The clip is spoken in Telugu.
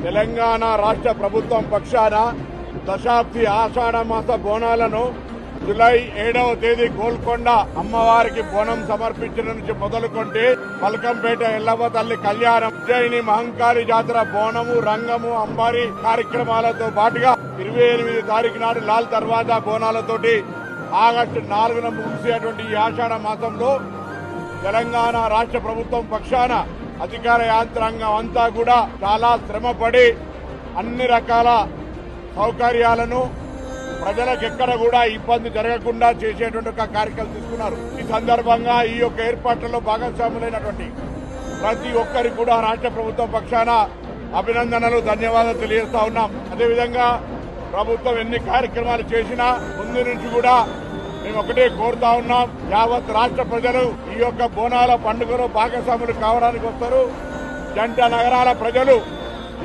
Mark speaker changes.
Speaker 1: తెలంగాణ రాష్ట్ర ప్రభుత్వం పక్షాన దశాబ్ది ఆషాఢ మాస బోనాలను జూలై 7వ తేదీ గోల్కొండ అమ్మవారికి బోనం సమర్పించిన నుంచి మొదలుకొంటే పల్కంపేట ఎల్లవ్వ తల్లి కళ్యాణం, ఉజ్జయిని మహంకాళి జాతర, బోనము, రంగము, అంబారి కార్యక్రమాలతో పాటుగా 28 తారీఖు నాడు లాల్ దర్వాజా బోనాలతోటి ఆగస్టు 4న ముగిసేటువంటి ఈ ఆషాఢ మాసంలో తెలంగాణ రాష్ట్ర ప్రభుత్వం పక్షాన అధికార యాంత్రాంగం అంతా కూడా చాలా శ్రమపడి అన్ని రకాల సౌకర్యాలను ప్రజలకు ఎక్కడ కూడా ఇబ్బంది జరగకుండా చేసేటువంటి ఒక కార్యక్రమం తీసుకున్నారు. ఈ సందర్భంగా ఈ యొక్క ఏర్పాట్లలో భాగస్వాములైనటువంటి ప్రతి ఒక్కరికి కూడా రాష్ట్ర ప్రభుత్వం పక్షాన అభినందనలు, ధన్యవాదాలు తెలియజేస్తా ఉన్నాం. అదేవిధంగా ప్రభుత్వం ఎన్ని కార్యక్రమాలు చేసినా ముందు నుంచి కూడా మేము ఒకటే కోరుతా ఉన్నాం, యావత్ రాష్ట్ర ప్రజలు ఈ యొక్క బోనాల పండుగలో భాగస్వాములు కావడానికి వస్తారు. జంట నగరాల ప్రజలు